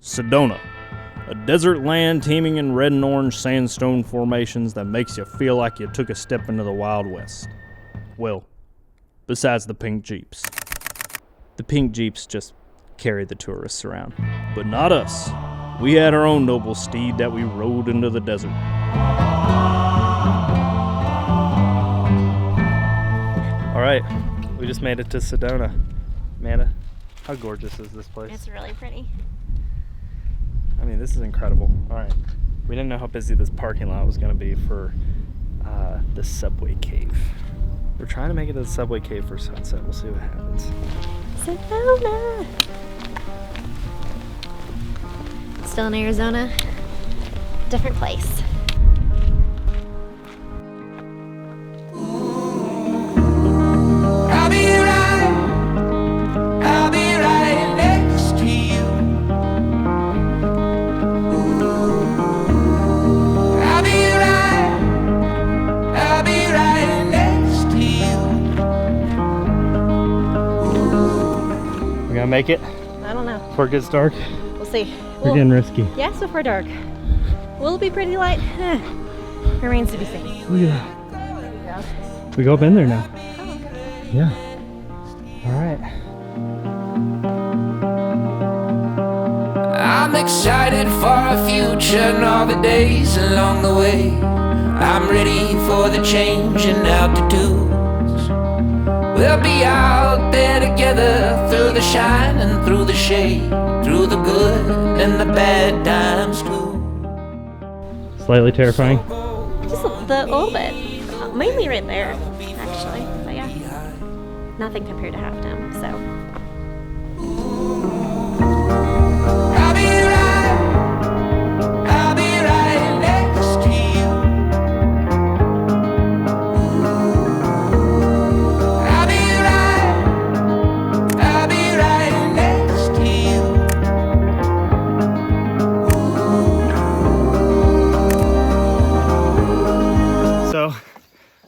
Sedona, a desert land teeming in red and orange sandstone formations that makes you feel like you took a step into the Wild West. Well, besides the pink Jeeps. The pink Jeeps just carry the tourists around, but not us. We had our own noble steed that we rode into the desert. All right, we just made it to Sedona. Amanda, how gorgeous is this place? It's really pretty. I mean, this is incredible. All right, we didn't know how busy this parking lot was going to be for the subway cave. We're trying to make it to the subway cave for sunset. We'll see what happens. Sedona. Still in Arizona. Different place. Make it? I don't know. Before it gets dark? We'll see. We're getting risky. Yes, before dark. Will it be pretty light? Remains to be seen. Look at that. We go up in there now. Oh, okay. Yeah. All right. I'm excited for our future and all the days along the way. I'm ready for the change in altitudes. We'll be out there together through the shine and through the shade, through the good and the bad times too. Slightly terrifying. Just a little bit. Mainly right there, actually. But yeah, nothing compared to halftime, so.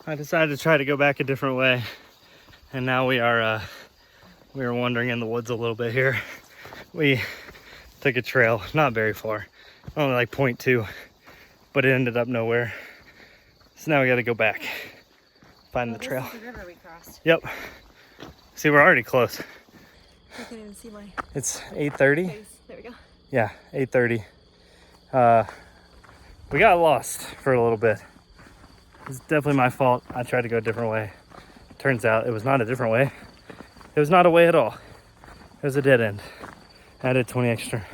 I decided to try to go back a different way, and now we are wandering in the woods a little bit here. We took a trail, not very far, only like 0.2, but it ended up nowhere. So now we got to go back, find the trail. This is the river we crossed. Yep. See, we're already close. I can't even see my It's 8:30. face. There we go. Yeah, 8:30. We got lost for a little bit. It's definitely my fault. I tried to go a different way. Turns out it was not a different way. It was not a way at all. It was a dead end. Added 20 extra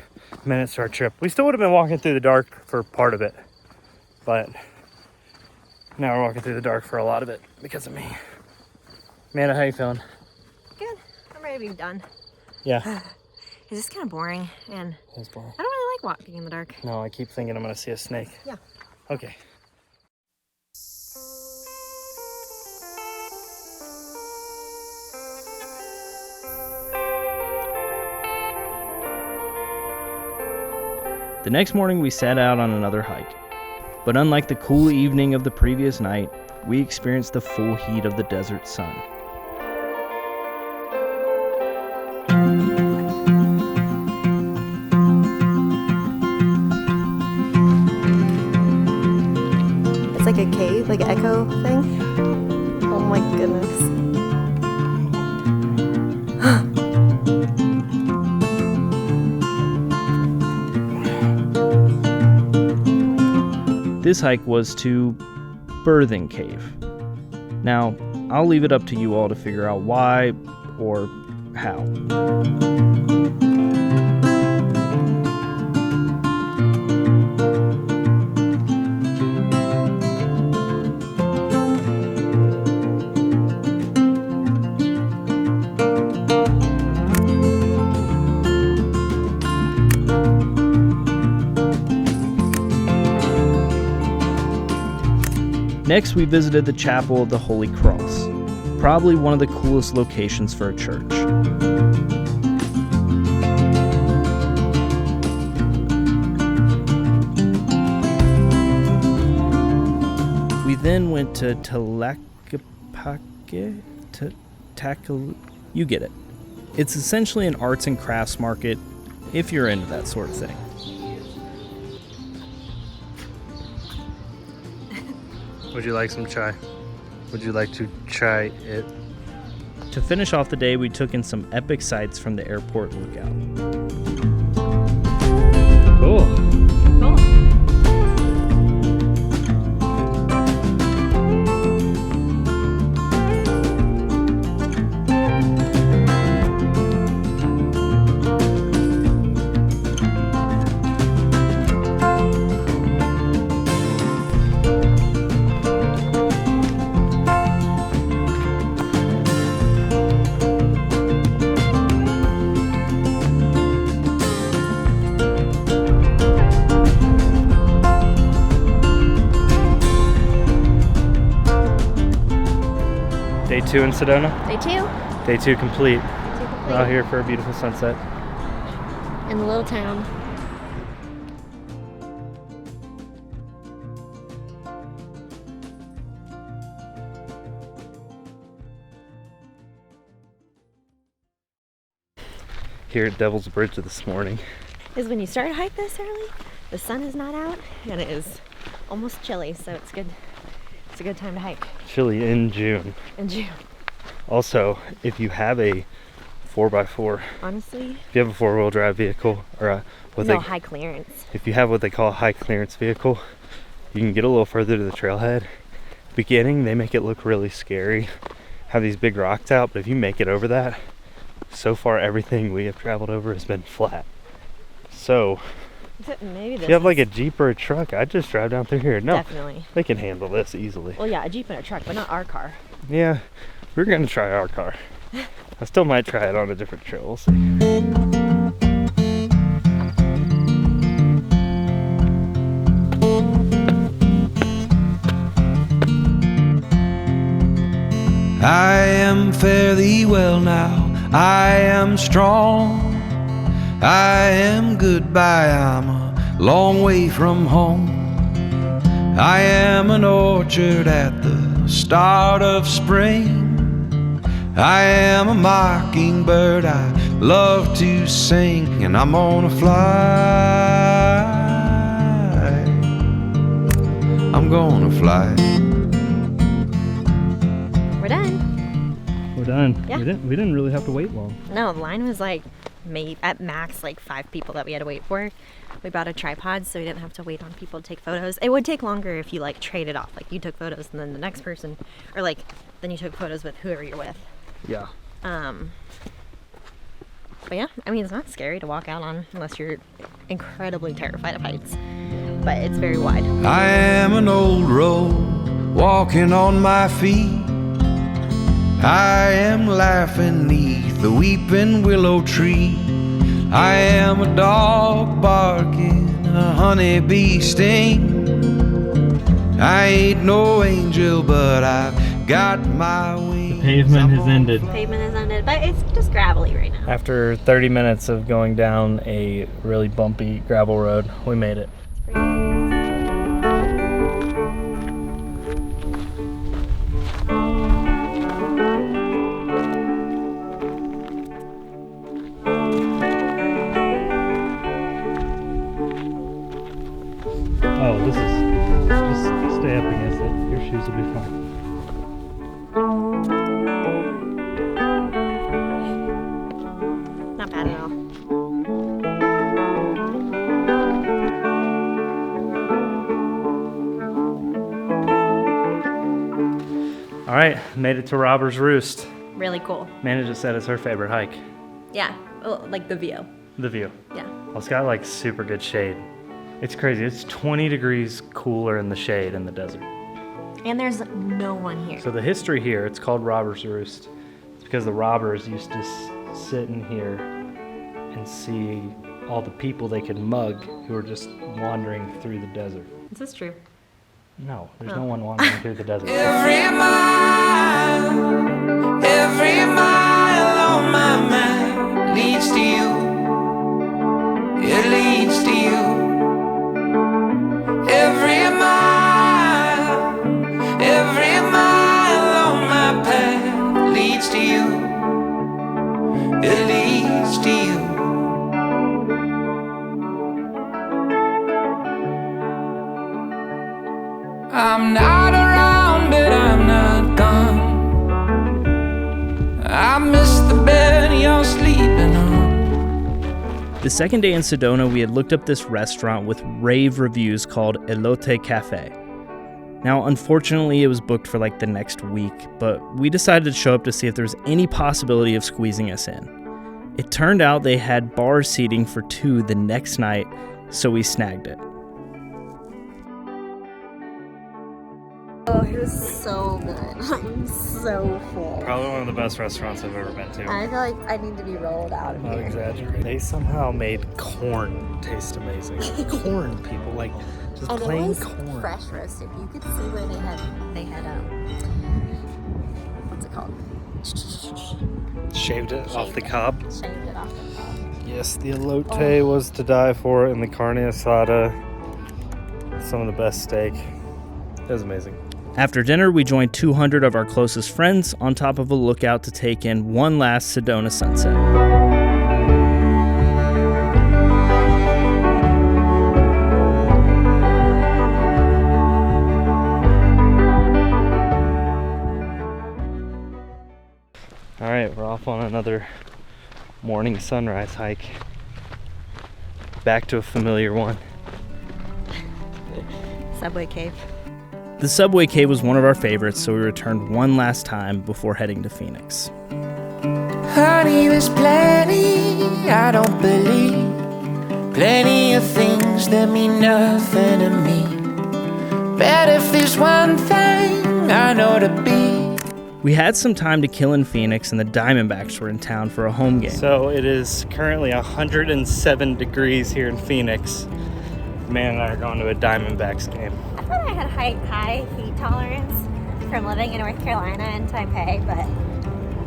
minutes to our trip. We still would have been walking through the dark for part of it, but now we're walking through the dark for a lot of it because of me. Amanda, how you feeling? Good. I'm ready to be done. Yeah. It's just kind of boring, and It's boring. I don't really like walking in the dark. No, I keep thinking I'm gonna see a snake. Yeah. Okay. The next morning we set out on another hike, but unlike the cool evening of the previous night, we experienced the full heat of the desert sun. It's like a cave, like an echo thing. Oh my goodness. This hike was to Birthing Cave. Now, I'll leave it up to you all to figure out why or how. Next, we visited the Chapel of the Holy Cross, probably one of the coolest locations for a church. We then went to you get it. It's essentially an arts and crafts market if you're into that sort of thing. Would you like some chai? Would you like to try it? To finish off the day, we took in some epic sights from the airport lookout. Cool. Day 2 in Sedona? Day 2. Day 2 complete. Complete. We're out here for a beautiful sunset. In the little town. Here at Devil's Bridge this morning. Is when you start a hike this early, the sun is not out, and it is almost chilly, so it's good. It's a good time to hike. Chilly in June. In June. Also, if you have a 4x4, Honestly, if you have a 4-wheel drive vehicle, or high clearance. if you have what they call a high clearance vehicle, you can get a little further to the trailhead. Beginning, they make it look really scary, have these big rocks out, but if you make it over that, so far everything we have traveled over has been flat. So Maybe this if you have like a Jeep or a truck, I'd just drive down through here. No, definitely. they can handle this easily. Well, yeah, a Jeep and a truck, but not our car. Yeah, we're gonna try our car. I still might try it on a different trail. We'll see. I am fairly well now. I am strong. I am goodbye. I'm a long way from home. I am an orchard at the start of spring. I am a mockingbird. I love to sing, and I'm gonna fly. I'm gonna fly. We're done. We're done. Yeah. We didn't really have to wait long. No, the line was like maybe at max like 5 people that we had to wait for. We bought a tripod so we didn't have to wait on people to take photos. It would take longer if you like traded off, like you took photos and then the next person, or like then you took photos with whoever you're with. Yeah. But yeah, I mean, it's not scary to walk out on unless you're incredibly terrified of heights, but it's very wide. I am an old road walking on my feet. I am laughing neath the weeping willow tree. I am a dog barking, a honeybee sting. I ain't no angel, but I've got my wings. Pavement has ended. Pavement has ended, but it's just gravelly right now. After 30 minutes of going down a really bumpy gravel road, we made it. Oh, this is, just stay up against it. Your shoes will be fine. Not bad at all. All right, made it to Robber's Roost. Really cool. Managed just said it's her favorite hike. Yeah, like the view. The view. Yeah. Well, it's got like super good shade. It's crazy. It's 20 degrees cooler in the shade in the desert. And there's no one here. So the history here, it's called Robber's Roost. It's because the robbers used to sit in here and see all the people they could mug who were just wandering through the desert. Is this true? No, there's no one wandering through the desert. Every mile on my map leads to you. It leads to you. Every mile on my path leads to you. It leads to you. I'm not around, but I'm not gone. I miss the bed you're sleeping on. The second day in Sedona, we had looked up this restaurant with rave reviews called Elote Cafe. Now, unfortunately, it was booked for like the next week, but we decided to show up to see if there was any possibility of squeezing us in. It turned out they had bar seating for 2 the next night, so we snagged it. Oh, it was so good. I'm so full. Probably one of the best restaurants I've ever been to. I feel like I need to be rolled out of Not here. exaggerating. They somehow made corn taste amazing. Corn, people, like just And plain it was corn. fresh roasted. You could see where they had what's it called? Shaved it off the cob. Shaved it off the top. Yes, the elote was to die for, and the carne asada. Some of the best steak. It was amazing. After dinner, we joined 200 of our closest friends on top of a lookout to take in one last Sedona sunset. All right, we're off on another morning sunrise hike. Back to a familiar one. Subway cave. The Subway Cave was one of our favorites, so we returned one last time before heading to Phoenix. Honey, there's plenty I don't believe. Plenty of things that mean nothing to me. But if there's one thing I know to be. We had some time to kill in Phoenix, and the Diamondbacks were in town for a home game. So it is currently 107 degrees here in Phoenix. Man and I are going to a Diamondbacks game. I thought I had high heat tolerance from living in North Carolina and Taipei, but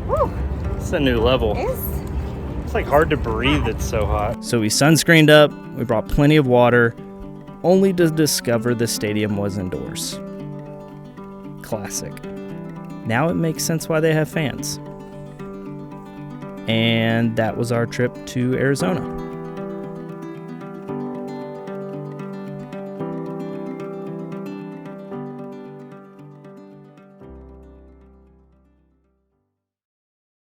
whew, It's a new level. It's like hard to breathe, it's so hot. So we sunscreened up, we brought plenty of water, only to discover the stadium was indoors. Classic. Now it makes sense why they have fans. And that was our trip to Arizona.